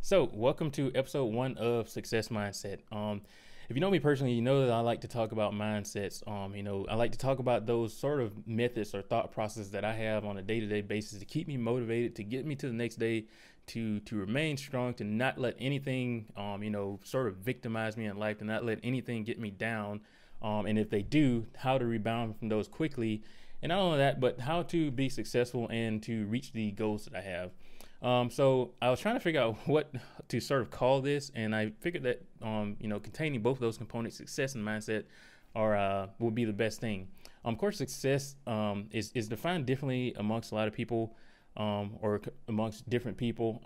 So, welcome to episode 1 of Success Mindset. If you know me personally, you know that I like to talk about mindsets. I like to talk about those sort of methods or thought processes that I have on a day-to-day basis to keep me motivated, to get me to the next day, to remain strong, to not let anything, sort of victimize me in life, to not let anything get me down. And if they do, how to rebound from those quickly. And not only that, but how to be successful and to reach the goals that I have. So I was trying to figure out what to sort of call this, and I figured that containing both of those components, success and mindset, are will be the best thing. Of course, success is defined differently amongst a lot of people, amongst different people.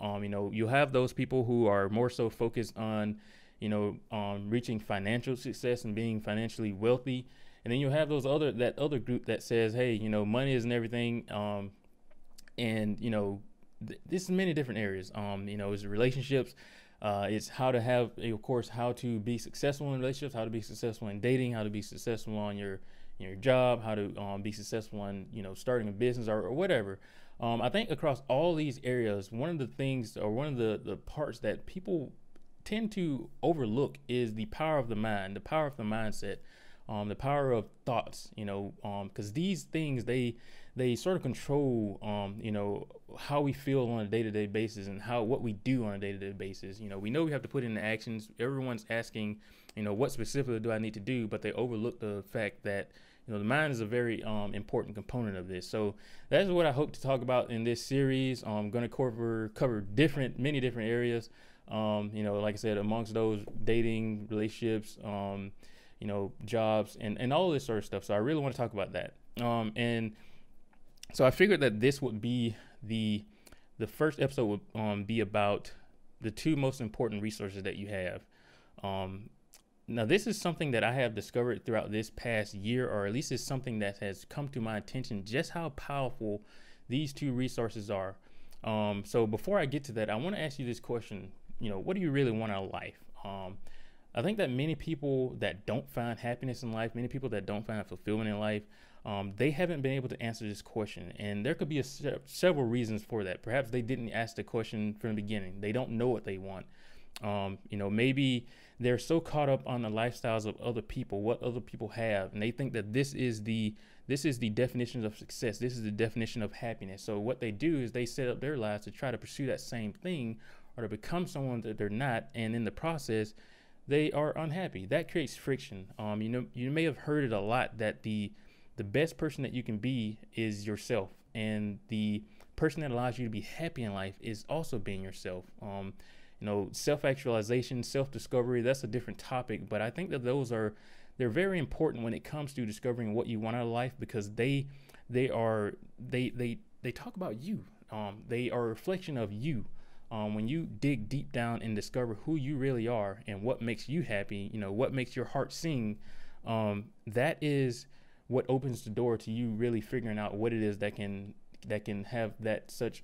You have those people who are more so focused on, reaching financial success and being financially wealthy, and then you have that other group that says, hey, money isn't everything, and this is many different areas. It's relationships. It's how to have, of course, how to be successful in relationships, how to be successful in dating, how to be successful on your job, how to be successful in starting a business or whatever. I think across all these areas, one of the things or one of the parts that people tend to overlook is the power of the mind, the power of the mindset, the power of thoughts. Because these things they sort of control, how we feel on a day-to-day basis and what we do on a day-to-day basis. We know we have to put in the actions. Everyone's asking, what specifically do I need to do? But they overlook the fact that, the mind is a very important component of this. So that's what I hope to talk about in this series. I'm going to cover many different areas. Like I said, amongst those, dating, relationships, jobs, and all this sort of stuff. So I really want to talk about that. And so I figured that this would be the first episode would be about the two most important resources that you have. Now, this is something that I have discovered throughout this past year, or at least it's something that has come to my attention, just how powerful these two resources are. So before I get to that, I want to ask you this question. What do you really want out of life? I think that many people that don't find happiness in life, many people that don't find fulfillment in life, they haven't been able to answer this question. And there could be several reasons for that. Perhaps they didn't ask the question from the beginning. They don't know what they want. Maybe they're so caught up on the lifestyles of other people, what other people have, and they think that this is the definition of success. This is the definition of happiness. So what they do is they set up their lives to try to pursue that same thing or to become someone that they're not. And in the process, they are unhappy. That creates friction. You may have heard it a lot that the best person that you can be is yourself, and the person that allows you to be happy in life is also being yourself. Self-actualization, self-discovery, that's a different topic, but I think that they're very important when it comes to discovering what you want out of life, because they talk about you. They are a reflection of you. When you dig deep down and discover who you really are and what makes you happy, what makes your heart sing, that is what opens the door to you really figuring out what it is that can have that such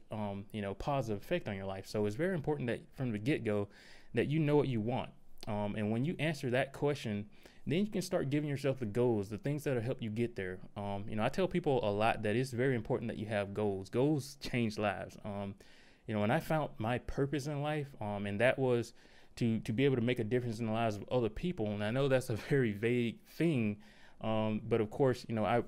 positive effect on your life. So it's very important that from the get-go that you know what you want. And when you answer that question, then you can start giving yourself the goals, the things that'll help you get there. I tell people a lot that it's very important that you have goals. Goals change lives. When I found my purpose in life, and that was to be able to make a difference in the lives of other people. And I know that's a very vague thing, but of course, I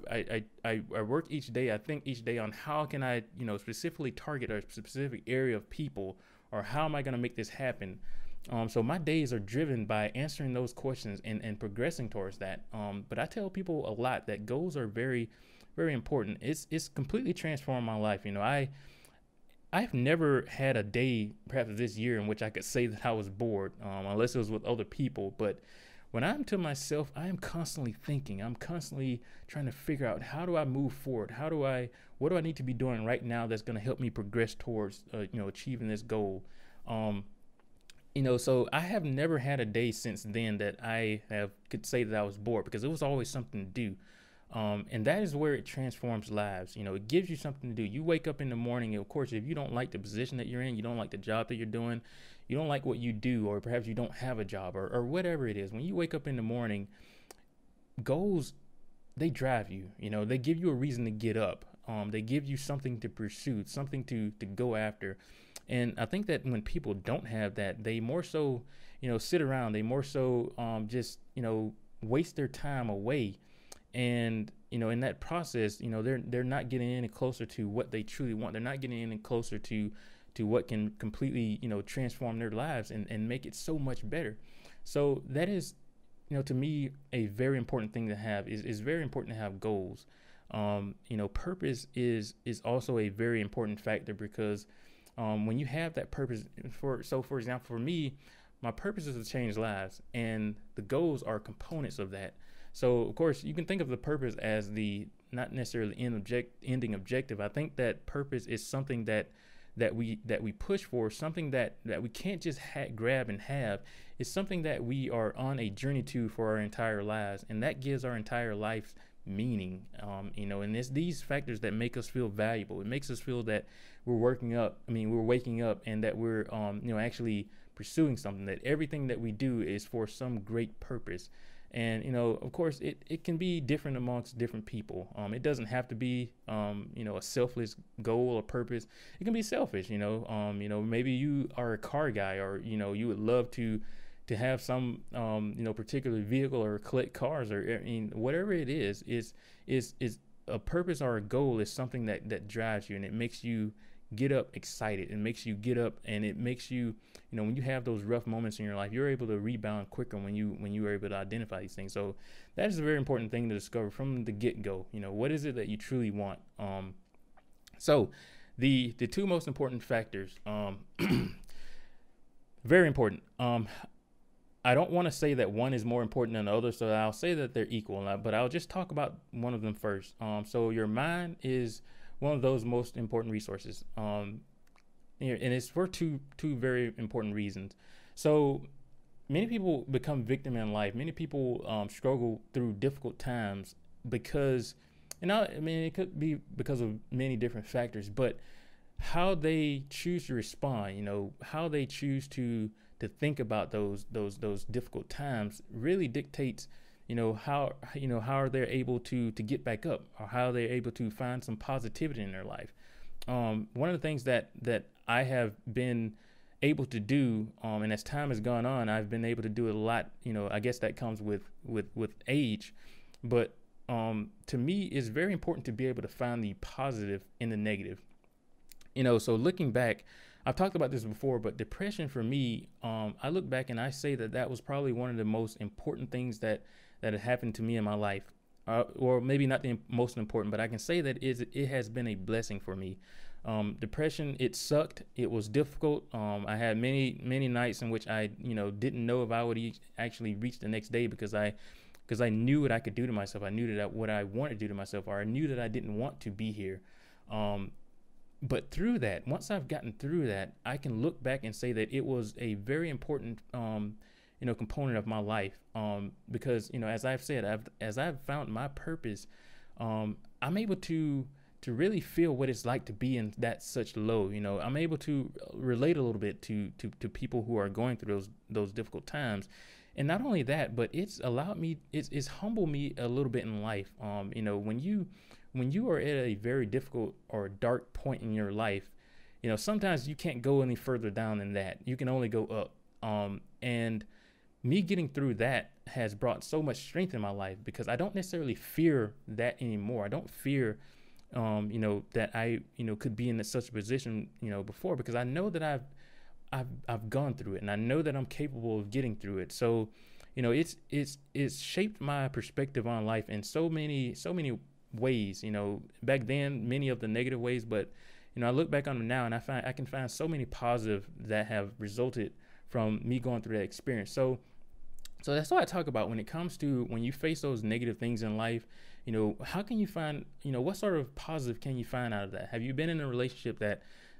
work each day. I think each day on how can I, specifically target a specific area of people, or how am I going to make this happen? So my days are driven by answering those questions and progressing towards that. But I tell people a lot that goals are very, very important. It's completely transformed my life. I've never had a day, perhaps this year, in which I could say that I was bored, unless it was with other people. But when I'm to myself, I am constantly thinking. I'm constantly trying to figure out, how do I move forward? What do I need to be doing right now that's going to help me progress towards, achieving this goal? So I have never had a day since then that could say that I was bored, because it was always something to do. And that is where it transforms lives. It gives you something to do. You wake up in the morning, and of course, if you don't like the position that you're in, you don't like the job that you're doing, you don't like what you do, or perhaps you don't have a job, or whatever it is. When you wake up in the morning, goals, they drive you. They give you a reason to get up. They give you something to pursue, something to go after. And I think that when people don't have that, they more so, sit around. They more so just, waste their time away. And in that process, they're not getting any closer to what they truly want. They're not getting any closer to what can completely, transform their lives and make it so much better. So that is, to me, a very important thing to have. Is very important to have goals. Purpose is also a very important factor, because when you have that purpose, for example, for me, my purpose is to change lives, and the goals are components of that. So of course you can think of the purpose as the not necessarily ending objective. I think that purpose is something that we push for, something that we can't just grab and have. It's something that we are on a journey to for our entire lives, and that gives our entire life meaning. And it's these factors that make us feel valuable. It makes us feel that we're waking up, and that we're actually pursuing something, that everything that we do is for some great purpose. And of course it can be different amongst different people. It doesn't have to be a selfless goal or purpose. It can be selfish. Maybe you are a car guy, or you would love to have some particular vehicle, or collect cars, or whatever it is a purpose or a goal is something that drives you, and it makes you get up excited. It makes you get up, and it makes you, when you have those rough moments in your life, you're able to rebound quicker when you are able to identify these things. So that is a very important thing to discover from the get-go. What is it that you truly want? So the two most important factors, very important. I don't want to say that one is more important than the other, so I'll say that they're equal, but I'll just talk about one of them first. So your mind is one of those most important resources, and it's for two very important reasons. So many people become victim in life. Many people struggle through difficult times because, it could be because of many different factors, but how they choose to respond, how they choose to think about those difficult times really dictates how are they able to get back up, or how they're able to find some positivity in their life. One of the things that I have been able to do, and as time has gone on, I've been able to do it a lot. I guess that comes with age, but to me, it's very important to be able to find the positive in the negative. So looking back, I've talked about this before, but depression for me, I look back and I say that was probably one of the most important things that had happened to me in my life, or maybe not the most important, but I can say that it has been a blessing for me. Depression, it sucked. It was difficult. I had many nights in which I, didn't know if I would actually reach the next day, because I knew what I could do to myself. I knew that what I wanted to do to myself, or I knew that I didn't want to be here. But through that, once I've gotten through that, I can look back and say that it was a very important, component of my life. Because, as I've said, as I've found my purpose, I'm able to really feel what it's like to be in that such low. I'm able to relate a little bit to people who are going through those difficult times. And not only that, but it's allowed me, it's humbled me a little bit in life. When you are at a very difficult or dark point in your life, sometimes you can't go any further down than that. You can only go up. And me getting through that has brought so much strength in my life, because I don't necessarily fear that anymore. I don't fear, that I, could be in such a position, before, because I know that I've gone through it, and I know that I'm capable of getting through it. So, it's shaped my perspective on life in so many ways. Back then, many of the negative ways, but I look back on them now, and I can find so many positive that have resulted from me going through that experience. So that's what I talk about when it comes to when you face those negative things in life. How can you find, what sort of positive can you find out of that? Have you been in a relationship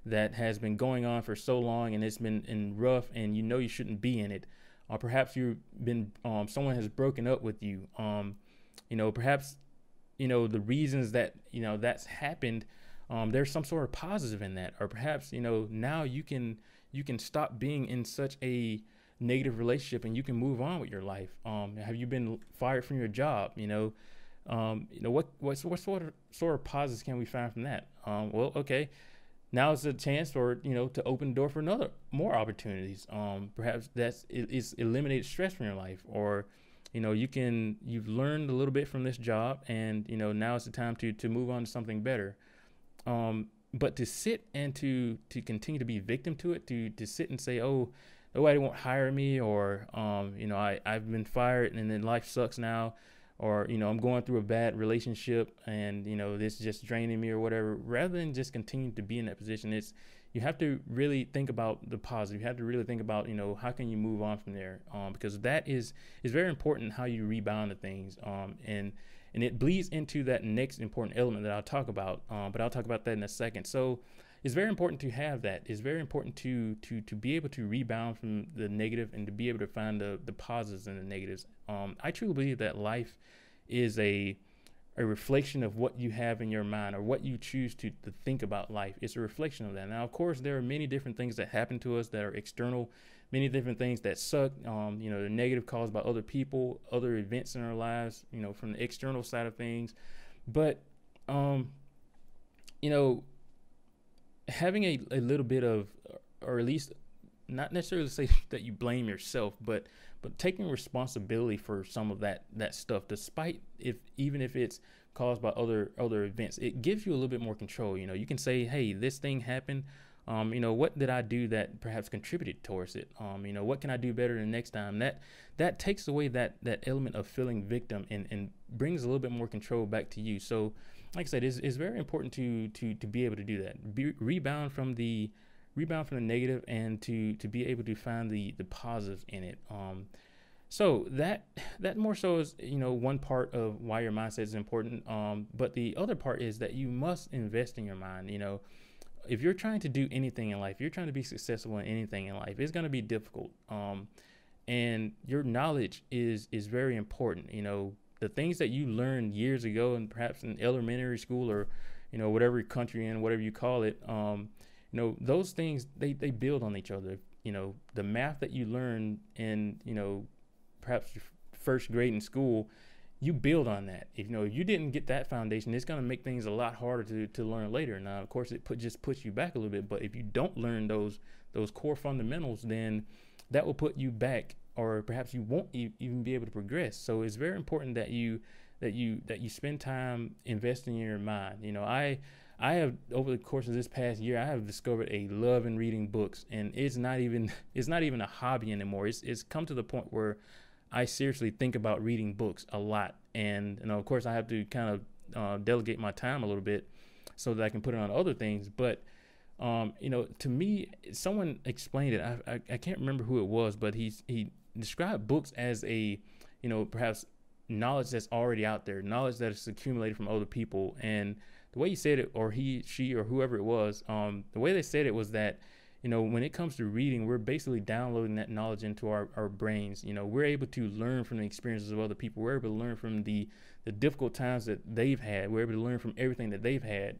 that has been going on for so long, and it's been rough, and you shouldn't be in it? Or perhaps you've been, someone has broken up with you. Perhaps the reasons that that's happened, there's some sort of positive in that. Or perhaps now you can stop being in such a negative relationship, and you can move on with your life. Have you been fired from your job? What sort of positives can we find from that? Well, okay, now is a chance for, to open the door for more opportunities. Perhaps it's eliminated stress from your life, or, you've learned a little bit from this job, and, now it's the time to move on to something better. But to sit and to continue to be victim to it, to sit and say, oh, nobody won't hire me, or, I've been fired and then life sucks now, or, I'm going through a bad relationship and, this is just draining me or whatever, rather than just continue to be in that position. You have to really think about the positive. You have to really think about, how can you move on from there? Because that is very important, how you rebound to things. And it bleeds into that next important element that I'll talk about, but I'll talk about that in a second. So it's very important to have that. It's very important to be able to rebound from the negative and to be able to find the positives in the negatives. I truly believe that life is a reflection of what you have in your mind, or what you choose to think about life. It's a reflection of that. Now, of course, there are many different things that happen to us that are external, many different things that suck, the negative caused by other people, other events in our lives, from the external side of things. But, having a little bit of, or at least not necessarily say that you blame yourself, but taking responsibility for some of that stuff, despite even if it's caused by other events, it gives you a little bit more control. You can say, hey, this thing happened. What did I do that perhaps contributed towards it? What can I do better the next time? That takes away that element of feeling victim and brings a little bit more control back to you. So, like I said, it's very important to be able to do that. Rebound from the negative, and to be able to find the positives in it. So that more so is, one part of why your mindset is important. But the other part is that you must invest in your mind. If you're trying to do anything in life, you're trying to be successful in anything in life, it's going to be difficult. And your knowledge is very important. The things that you learned years ago, and perhaps in elementary school, or, whatever country in, whatever you call it, those things, they build on each other. The math that you learn in, perhaps your first grade in school, you build on that. If you didn't get that foundation, it's going to make things a lot harder to learn later. Now, of course, it just puts you back a little bit. But if you don't learn those core fundamentals, then that will put you back, or perhaps you won't even be able to progress. So it's very important that you spend time investing in your mind. I have, over the course of this past year, I have discovered a love in reading books, and it's not even a hobby anymore. It's come to the point where I seriously think about reading books a lot. And, of course, I have to kind of delegate my time a little bit so that I can put it on other things. But, to me, someone explained it. I can't remember who it was, but he described books as a, perhaps knowledge that's already out there, knowledge that is accumulated from other people. And the way he said it, or he, she, or whoever it was, the way they said it was that, when it comes to reading, we're basically downloading that knowledge into our brains. We're able to learn from the experiences of other people. We're able to learn from the difficult times that they've had. We're able to learn from everything that they've had.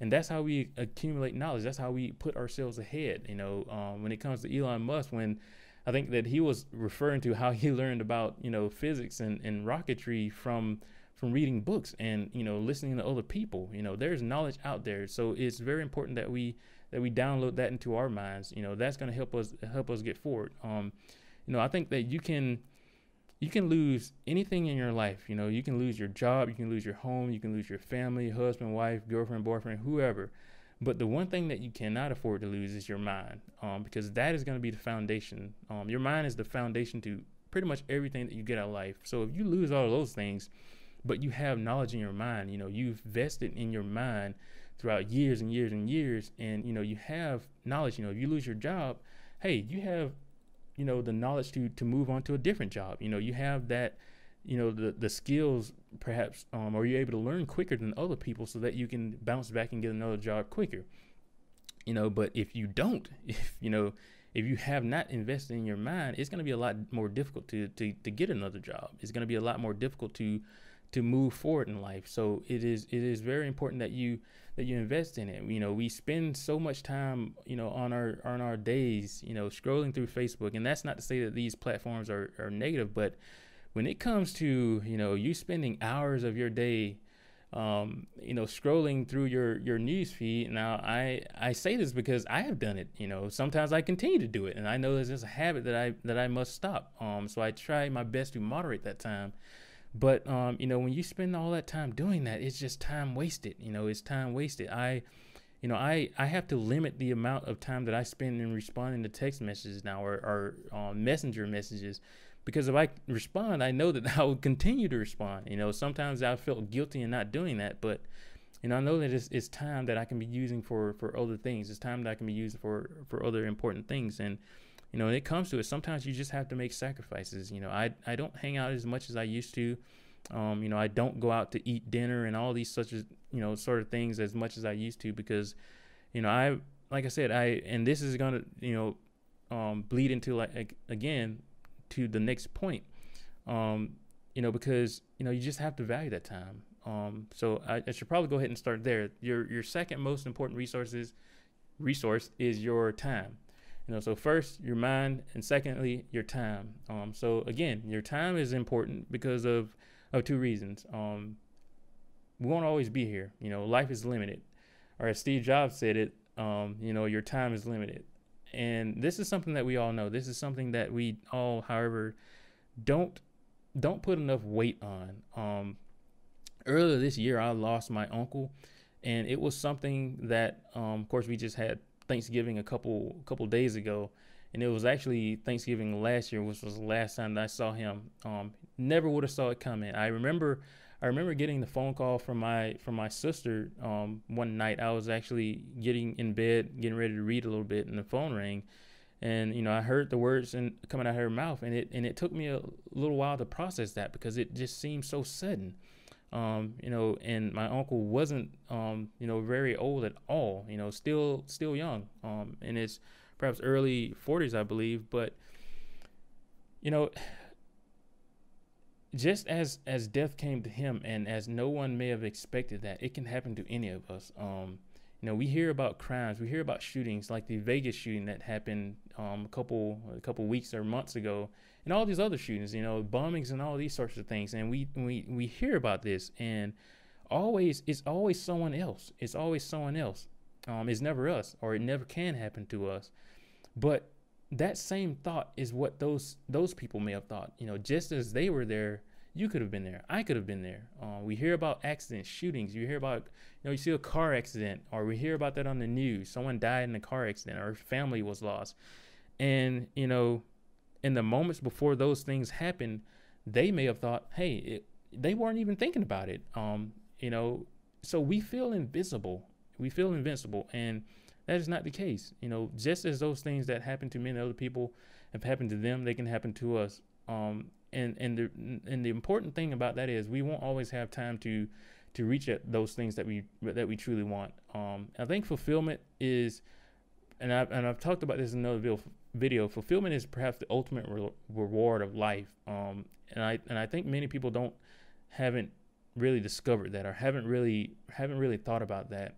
And that's how we accumulate knowledge. That's how we put ourselves ahead. When it comes to Elon Musk, when I think that he was referring to how he learned about, physics and rocketry from reading books and, listening to other people. There's knowledge out there. So it's very important that we download that into our minds. That's going to help us get forward. I think that you can lose anything in your life. You can lose your job, you can lose your home, you can lose your family, husband, wife, girlfriend, boyfriend, whoever. But the one thing that you cannot afford to lose is your mind, because that is going to be the foundation. Your mind is the foundation to pretty much everything that you get out of life. So if you lose all of those things, but you have knowledge in your mind, you've vested in your mind throughout years and years and years, and you have knowledge. If you lose your job, hey, you have the knowledge to move on to a different job. You have that, the skills perhaps, or you're able to learn quicker than other people so that you can bounce back and get another job quicker. But if you don't, if you have not invested in your mind, it's going to be a lot more difficult to get another job. It's going to be a lot more difficult to move forward in life. So it is very important that you invest in it. We spend so much time, on our days, scrolling through Facebook. And that's not to say that these platforms are negative, but when it comes to, you spending hours of your day, scrolling through your news feed. Now, I say this because I have done it. Sometimes I continue to do it, and I know this is a habit that I must stop. So I try my best to moderate that time. But when you spend all that time doing that, it's just time wasted. It's time wasted. I have to limit the amount of time that I spend in responding to text messages now, or messenger messages, because if I respond, I know that I will continue to respond. Sometimes I felt guilty in not doing that, but I know that it's time that I can be using for other things. It's time that I can be using for other important things. And when it comes to it, sometimes you just have to make sacrifices. I don't hang out as much as I used to. I don't go out to eat dinner and all these sort of things as much as I used to, because, like I said, and this is going to, bleed into again, to the next point, because, you just have to value that time. So I should probably go ahead and start there. Your second most important resource is your time. So first, your mind, and secondly, your time. So again, your time is important because of two reasons. We won't always be here. Life is limited. Or as Steve Jobs said it, your time is limited. And this is something that we all know. This is something that we all, however, don't put enough weight on. Earlier this year, I lost my uncle, and it was something that, of course, we just had Thanksgiving a couple days ago, and it was actually Thanksgiving last year, which was the last time that I saw him. Never would have saw it coming. I remember getting the phone call from my sister one night. I was actually getting in bed, getting ready to read a little bit, and the phone rang, and I heard the words coming out of her mouth, and it took me a little while to process that, because it just seemed so sudden. And my uncle wasn't very old at all. Still young, in his perhaps early 40s, I believe. But just as death came to him, and as no one may have expected that, it can happen to any of us. We hear about crimes, we hear about shootings, like the Vegas shooting that happened a couple weeks or months ago, and all these other shootings, bombings and all these sorts of things. And we hear about this, and it's always someone else. It's always someone else. It's never us, or it never can happen to us. But that same thought is what those people may have thought. Just as they were there, you could have been there. I could have been there. We hear about accidents, shootings. You hear about, you see a car accident, or we hear about that on the news. Someone died in a car accident, or family was lost. And, in the moments before those things happen, they may have thought, hey, they weren't even thinking about it. So we feel invisible. We feel invincible. And that is not the case. Just as those things that happen to many other people have happened to them, they can happen to us. And the important thing about that is we won't always have time to reach at those things that we truly want. I think fulfillment is, and I've talked about this in another video. Fulfillment is perhaps the ultimate reward of life. And I think many people haven't really discovered that, or haven't really thought about that.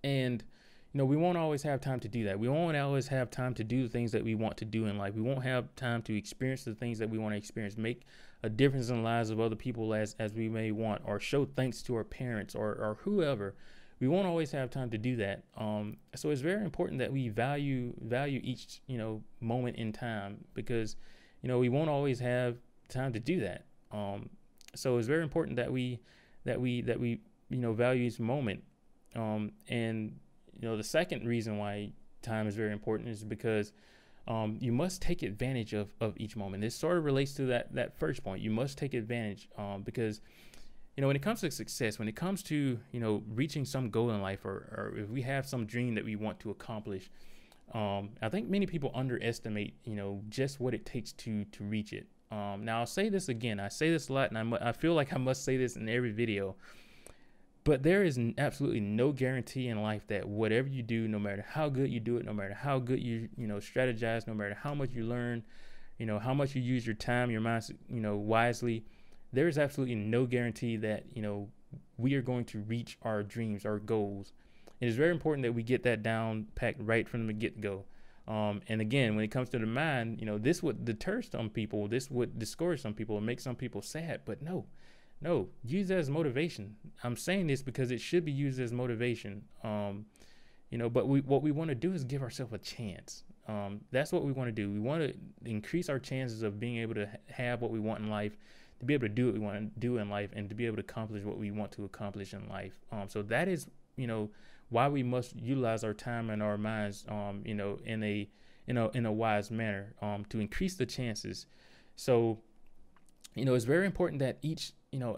And we won't always have time to do that. We won't always have time to do the things that we want to do in life. We won't have time to experience the things that we want to experience, make a difference in the lives of other people as we may want, or show thanks to our parents or whoever. We won't always have time to do that. So it's very important that we value each moment in time, because we won't always have time to do that. So it's very important that we value each moment. And the second reason why time is very important is because you must take advantage of each moment. This sort of relates to that first point. You must take advantage, because when it comes to success, when it comes to reaching some goal in life, or if we have some dream that we want to accomplish, I think many people underestimate just what it takes to reach it. Now I'll say this again. I say this a lot, and I feel like I must say this in every video. But there is absolutely no guarantee in life that whatever you do, no matter how good you do it, no matter how good you strategize, no matter how much you learn, how much you use your time, your mind, wisely, there is absolutely no guarantee that we are going to reach our dreams, our goals. It is very important that we get that down packed right from the get-go. And again, when it comes to the mind, this would deter some people, this would discourage some people, and make some people sad. But no, No, use it as motivation. I'm saying this because it should be used as motivation. But what we want to do is give ourselves a chance. That's what we want to do. We want to increase our chances of being able to have what we want in life, to be able to do what we want to do in life, and to be able to accomplish what we want to accomplish in life. So that is, why we must utilize our time and our minds, in a wise manner, to increase the chances. So, it's very important that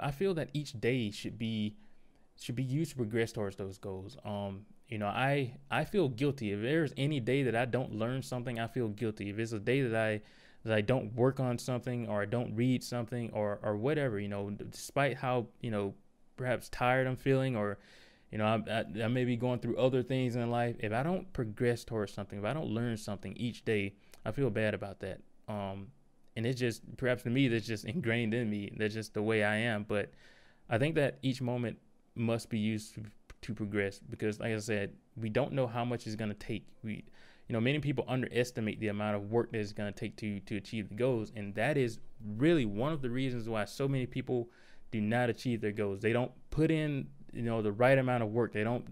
I feel that each day should be used to progress towards those goals. I feel guilty if there's any day that I don't learn something. I feel guilty if it's a day that I don't work on something, or I don't read something, or whatever. Despite how perhaps tired I'm feeling, or I may be going through other things in life. If I don't progress towards something, if I don't learn something each day, I feel bad about that. And it's just, perhaps to me, that's just ingrained in me. That's just the way I am. But I think that each moment must be used to progress, because, like I said, we don't know how much it's going to take. Many people underestimate the amount of work that it's going to take to achieve the goals. And that is really one of the reasons why so many people do not achieve their goals. They don't put in, the right amount of work. They don't,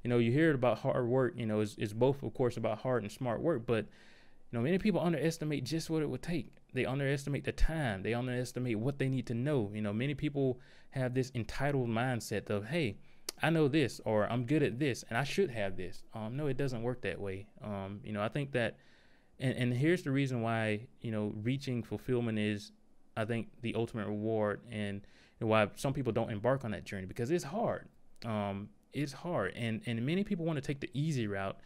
you hear about hard work, it's both, of course, about hard and smart work, but many people underestimate just what it would take. They underestimate the time. They underestimate what they need to know. Many people have this entitled mindset of, hey, I know this, or I'm good at this, and I should have this. No, it doesn't work that way. I think that, and here's the reason why, reaching fulfillment is, I think, the ultimate reward, and why some people don't embark on that journey, because it's hard. It's hard, and many people want to take the easy route,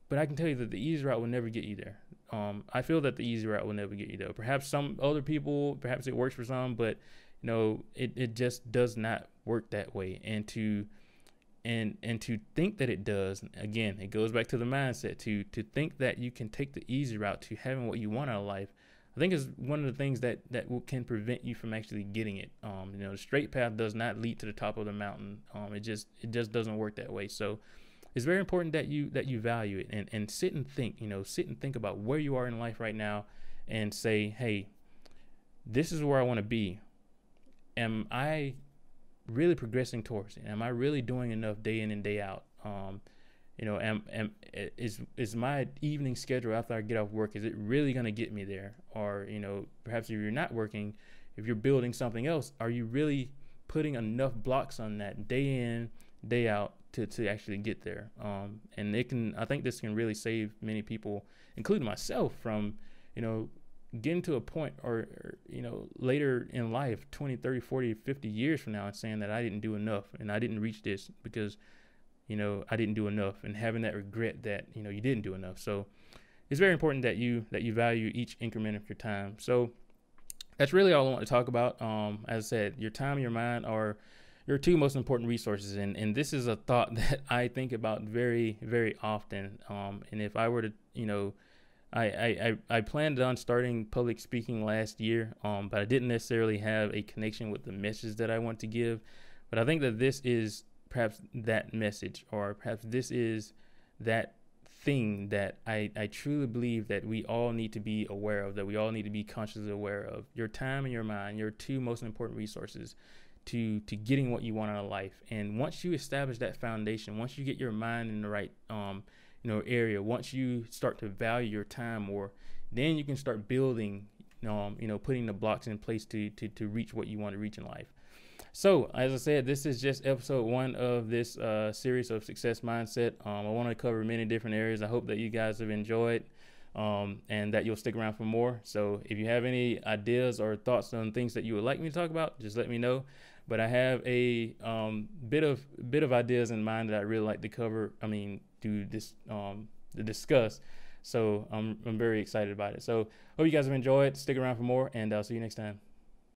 but I can tell you that the easy route will never get you there. I feel that the easy route will never get you there. Perhaps some other people, perhaps it works for some, but it just does not work that way. And to think that it does, again, it goes back to the mindset. To think that you can take the easy route to having what you want out of life, I think is one of the things that can prevent you from actually getting it. The straight path does not lead to the top of the mountain. It just doesn't work that way. So it's very important that you value it, and sit and think, sit and think about where you are in life right now, and say, hey, this is where I want to be. Am I really progressing towards it? Am I really doing enough day in and day out? Is my evening schedule after I get off work, is it really going to get me there? Or, perhaps if you're not working, if you're building something else, are you really putting enough blocks on that day in, day out to actually get there? And I think this can really save many people, including myself, from, getting to a point or later in life, 20, 30, 40, 50 years from now, and saying that I didn't do enough and I didn't reach this because, I didn't do enough, and having that regret that, you didn't do enough. So it's very important that you value each increment of your time. So that's really all I want to talk about. As I said, your time and your mind are your two most important resources. And this is a thought that I think about very, very often. And if I were to, I planned on starting public speaking last year, but I didn't necessarily have a connection with the message that I want to give. But I think that this is perhaps that message, or perhaps this is that thing that I truly believe that we all need to be aware of, that we all need to be consciously aware of. Your time and your mind, your two most important resources to getting what you want out of life. And once you establish that foundation, once you get your mind in the right area, once you start to value your time more, then you can start building, putting the blocks in place to reach what you want to reach in life. So, as I said, this is just episode 1 of this series of Success Mindset. I want to cover many different areas. I hope that you guys have enjoyed, and that you'll stick around for more. So if you have any ideas or thoughts on things that you would like me to talk about, just let me know. But I have a bit of ideas in mind that I really like to cover. To discuss. So I'm very excited about it. So hope you guys have enjoyed. Stick around for more, and I'll see you next time.